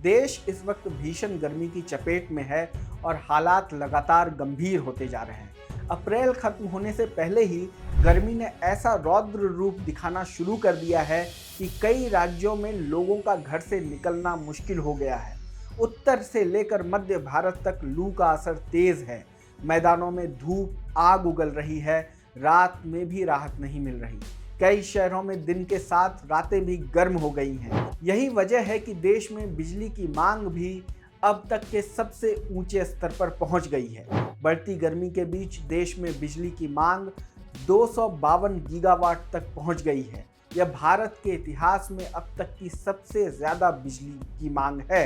देश इस वक्त भीषण गर्मी की चपेट में है और हालात लगातार गंभीर होते जा रहे हैं। अप्रैल खत्म होने से पहले ही गर्मी ने ऐसा रौद्र रूप दिखाना शुरू कर दिया है कि कई राज्यों में लोगों का घर से निकलना मुश्किल हो गया है। उत्तर से लेकर मध्य भारत तक लू का असर तेज है। मैदानों में धूप आग उगल रही है, रात में भी राहत नहीं मिल रही। कई शहरों में दिन के साथ रातें भी गर्म हो गई हैं। यही वजह है कि देश में बिजली की मांग भी अब तक के सबसे ऊंचे स्तर पर पहुंच गई है। बढ़ती गर्मी के बीच देश में बिजली की मांग 252 गीगावाट तक पहुंच गई है। यह भारत के इतिहास में अब तक की सबसे ज्यादा बिजली की मांग है।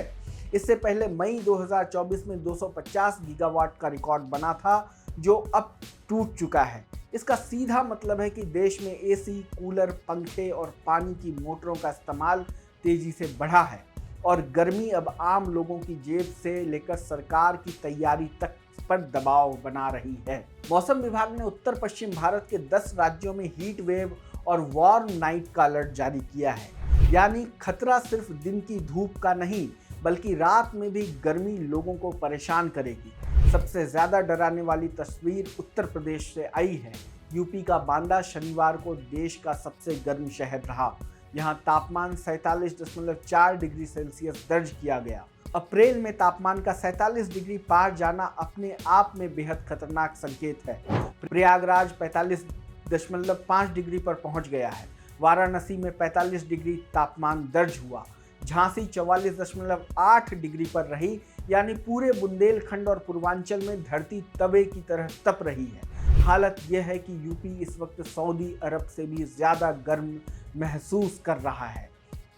इससे पहले मई 2024 में 250 गीगावाट का रिकॉर्ड बना था, जो अब टूट चुका है। इसका सीधा मतलब है कि देश में एसी, कूलर, पंखे और पानी की मोटरों का इस्तेमाल तेजी से बढ़ा है और गर्मी अब आम लोगों की जेब से लेकर सरकार की तैयारी तक पर दबाव बना रही है। मौसम विभाग ने उत्तर पश्चिम भारत के 10 राज्यों में हीट वेव और वार्म नाइट का अलर्ट जारी किया है। यानी खतरा सिर्फ दिन की धूप का नहीं, बल्कि रात में भी गर्मी लोगों को परेशान करेगी। सबसे ज्यादा डराने वाली तस्वीर उत्तर प्रदेश से आई है। यूपी का बांदा शनिवार को देश का सबसे गर्म शहर रहा। यहाँ तापमान 47.4 डिग्री सेल्सियस दर्ज किया गया। अप्रैल में तापमान का 47 डिग्री पार जाना अपने आप में बेहद खतरनाक संकेत है। प्रयागराज 45.5 डिग्री पर पहुंच गया है। वाराणसी में 45 डिग्री तापमान दर्ज हुआ। झांसी 44.8 डिग्री पर रही। यानी पूरे बुंदेलखंड और पूर्वांचल में धरती तवे की तरह तप रही है। हालत यह है कि यूपी इस वक्त सऊदी अरब से भी ज्यादा गर्म महसूस कर रहा है।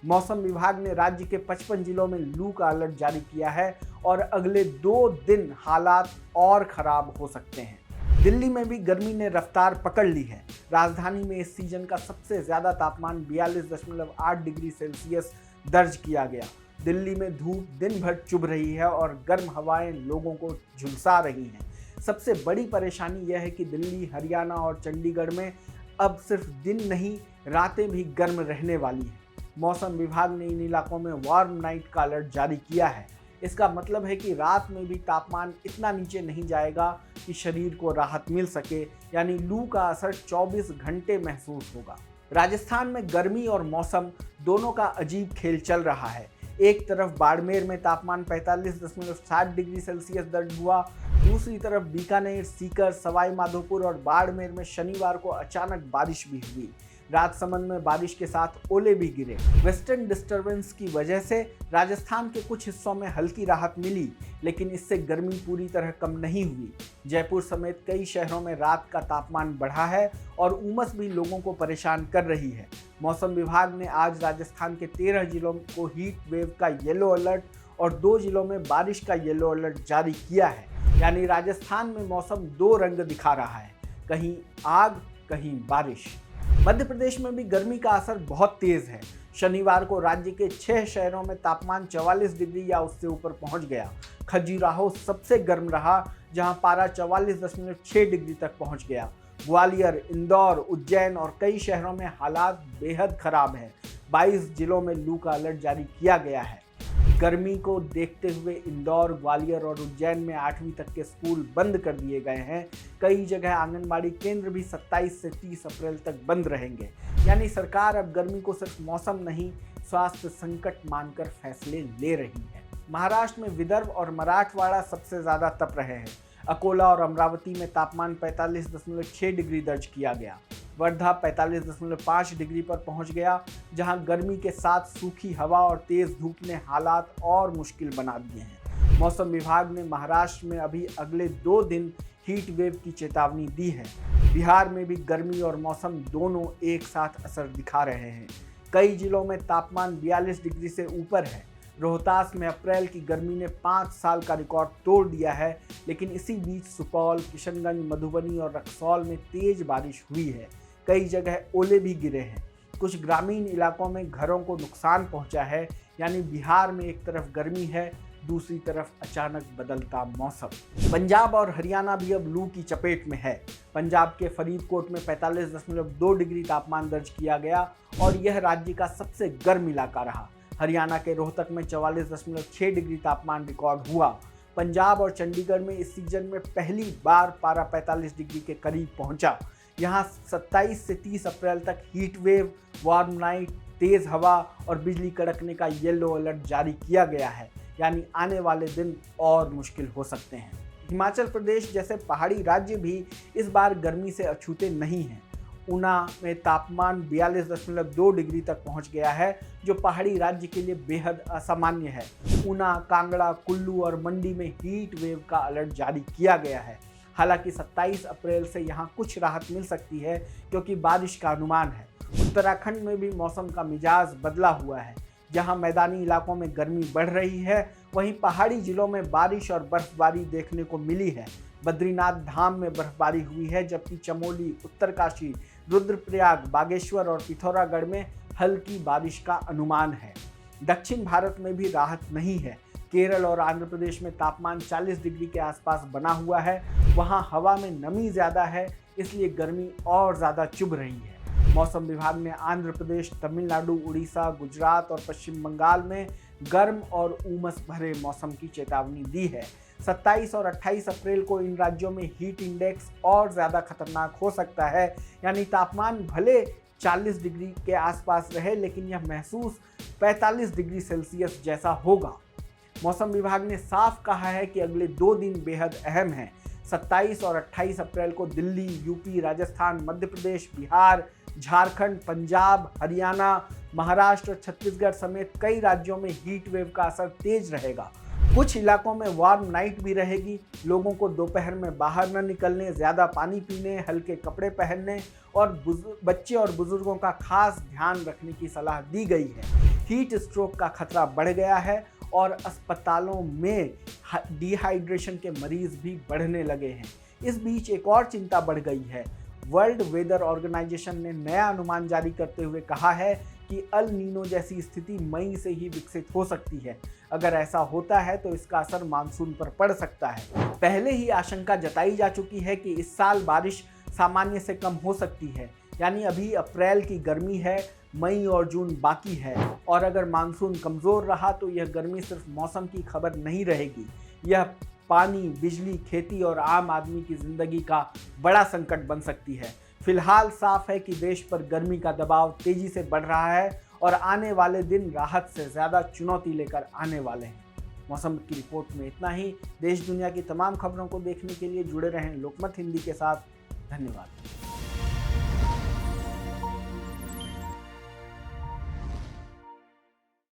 मौसम विभाग ने राज्य के 55 जिलों में लू का अलर्ट जारी किया है और अगले 2 दिन हालात और खराब हो सकते हैं। दिल्ली में भी गर्मी ने रफ्तार पकड़ ली है। राजधानी में इस सीजन का सबसे ज्यादा तापमान 42.8 डिग्री सेल्सियस दर्ज किया गया। दिल्ली में धूप दिन भर चुभ रही है और गर्म हवाएं लोगों को झुलसा रही हैं। सबसे बड़ी परेशानी यह है कि दिल्ली, हरियाणा और चंडीगढ़ में अब सिर्फ दिन नहीं, रातें भी गर्म रहने वाली हैं। मौसम विभाग ने इन इलाकों में वार्म नाइट का अलर्ट जारी किया है। इसका मतलब है कि रात में भी तापमान इतना नीचे नहीं जाएगा कि शरीर को राहत मिल सके। यानी लू का असर 24 घंटे महसूस होगा। राजस्थान में गर्मी और मौसम दोनों का अजीब खेल चल रहा है। एक तरफ बाड़मेर में तापमान 45.7 डिग्री सेल्सियस दर्ज हुआ, दूसरी तरफ बीकानेर, सीकर, सवाई माधोपुर और बाड़मेर में शनिवार को अचानक बारिश भी हुई। राजसमंद में बारिश के साथ ओले भी गिरे। वेस्टर्न डिस्टर्बेंस की वजह से राजस्थान के कुछ हिस्सों में हल्की राहत मिली, लेकिन इससे गर्मी पूरी तरह कम नहीं हुई। जयपुर समेत कई शहरों में रात का तापमान बढ़ा है और उमस भी लोगों को परेशान कर रही है। मौसम विभाग ने आज राजस्थान के 13 जिलों को हीट वेव का येलो अलर्ट और 2 जिलों में बारिश का येलो अलर्ट जारी किया है। यानी राजस्थान में मौसम 2 रंग दिखा रहा है, कहीं आग, कहीं बारिश। मध्य प्रदेश में भी गर्मी का असर बहुत तेज है। शनिवार को राज्य के 6 शहरों में तापमान 44 डिग्री या उससे ऊपर पहुंच गया। खजुराहो सबसे गर्म रहा, जहां पारा 44.6 डिग्री तक पहुंच गया। ग्वालियर, इंदौर, उज्जैन और कई शहरों में हालात बेहद खराब हैं। 22 जिलों में लू का अलर्ट जारी किया गया है। गर्मी को देखते हुए इंदौर, ग्वालियर और उज्जैन में 8वीं तक के स्कूल बंद कर दिए गए हैं। कई जगह आंगनबाड़ी केंद्र भी 27 से 30 अप्रैल तक बंद रहेंगे। यानी सरकार अब गर्मी को सिर्फ मौसम नहीं, स्वास्थ्य संकट मानकर फैसले ले रही है। महाराष्ट्र में विदर्भ और मराठवाड़ा सबसे ज्यादा तप रहे हैं। अकोला और अमरावती में तापमान 45.6 डिग्री दर्ज किया गया। वर्धा 45.5 डिग्री पर पहुंच गया, जहां गर्मी के साथ सूखी हवा और तेज धूप ने हालात और मुश्किल बना दिए हैं। मौसम विभाग ने महाराष्ट्र में अभी अगले 2 दिन हीट वेव की चेतावनी दी है। बिहार में भी गर्मी और मौसम दोनों एक साथ असर दिखा रहे हैं। कई जिलों में तापमान 42 डिग्री से ऊपर है। रोहतास में अप्रैल की गर्मी ने 5 साल का रिकॉर्ड तोड़ दिया है, लेकिन इसी बीच सुपौल, किशनगंज, मधुबनी और रक्सौल में तेज बारिश हुई है। कई जगह ओले भी गिरे हैं। कुछ ग्रामीण इलाकों में घरों को नुकसान पहुंचा है। यानी बिहार में एक तरफ गर्मी है, दूसरी तरफ अचानक बदलता मौसम। पंजाब और हरियाणा भी अब लू की चपेट में है। पंजाब के फरीदकोट में 45.2 डिग्री तापमान दर्ज किया गया और यह राज्य का सबसे गर्म इलाका रहा। हरियाणा के रोहतक में 44.6 डिग्री तापमान रिकॉर्ड हुआ। पंजाब और चंडीगढ़ में इस सीजन में पहली बार पारा 45 डिग्री के करीब पहुंचा। यहाँ 27 से 30 अप्रैल तक हीट वेव, वार्म नाइट, तेज हवा और बिजली कड़कने का येलो अलर्ट जारी किया गया है, यानी आने वाले दिन और मुश्किल हो सकते हैं। हिमाचल प्रदेश जैसे पहाड़ी राज्य भी इस बार गर्मी से अछूते नहीं हैं। ऊना में तापमान 42.2 डिग्री तक पहुंच गया है, जो पहाड़ी राज्य के लिए बेहद असामान्य है। ऊना, कांगड़ा, कुल्लू और मंडी में हीट वेव का अलर्ट जारी किया गया है। हालांकि 27 अप्रैल से यहां कुछ राहत मिल सकती है, क्योंकि बारिश का अनुमान है। उत्तराखंड में भी मौसम का मिजाज बदला हुआ है। जहां मैदानी इलाकों में गर्मी बढ़ रही है, वहीं पहाड़ी जिलों में बारिश और बर्फबारी देखने को मिली है। बद्रीनाथ धाम में बर्फबारी हुई है, जबकि चमोली, उत्तरकाशी, रुद्रप्रयाग, बागेश्वर और पिथौरागढ़ में हल्की बारिश का अनुमान है। दक्षिण भारत में भी राहत नहीं है। केरल और आंध्र प्रदेश में तापमान 40 डिग्री के आसपास बना हुआ है। वहां हवा में नमी ज़्यादा है, इसलिए गर्मी और ज़्यादा चुभ रही है। मौसम विभाग ने आंध्र प्रदेश, तमिलनाडु, उड़ीसा, गुजरात और पश्चिम बंगाल में गर्म और उमस भरे मौसम की चेतावनी दी है। 27 और 28 अप्रैल को इन राज्यों में हीट इंडेक्स और ज़्यादा खतरनाक हो सकता है, यानी तापमान भले 40 डिग्री के आसपास रहे, लेकिन यह महसूस 45 डिग्री सेल्सियस जैसा होगा। मौसम विभाग ने साफ कहा है कि अगले 2 दिन बेहद अहम हैं। 27 और 28 अप्रैल को दिल्ली, यूपी, राजस्थान, मध्य प्रदेश, बिहार, झारखंड, पंजाब, हरियाणा, महाराष्ट्र, छत्तीसगढ़ समेत कई राज्यों में हीट वेव का असर तेज रहेगा। कुछ इलाकों में वार्म नाइट भी रहेगी। लोगों को दोपहर में बाहर न निकलने, ज़्यादा पानी पीने, हल्के कपड़े पहनने और बच्चे और बुजुर्गों का खास ध्यान रखने की सलाह दी गई है। हीट स्ट्रोक का खतरा बढ़ गया है और अस्पतालों में डिहाइड्रेशन के मरीज भी बढ़ने लगे हैं। इस बीच एक और चिंता बढ़ गई है। वर्ल्ड वेदर ऑर्गेनाइजेशन ने नया अनुमान जारी करते हुए कहा है कि अल नीनो जैसी स्थिति मई से ही विकसित हो सकती है। अगर ऐसा होता है तो इसका असर मानसून पर पड़ सकता है। पहले ही आशंका जताई जा चुकी है कि इस साल बारिश सामान्य से कम हो सकती है, यानी अभी अप्रैल की गर्मी है, मई और जून बाकी है। और अगर मानसून कमज़ोर रहा तो यह गर्मी सिर्फ मौसम की खबर नहीं रहेगी, यह पानी, बिजली, खेती और आम आदमी की जिंदगी का बड़ा संकट बन सकती है। फिलहाल साफ है कि देश पर गर्मी का दबाव तेजी से बढ़ रहा है और आने वाले दिन राहत से ज़्यादा चुनौती लेकर आने वाले हैं। मौसम की रिपोर्ट में इतना ही। देश दुनिया की तमाम खबरों को देखने के लिए जुड़े रहें लोकमत हिंदी के साथ। धन्यवाद।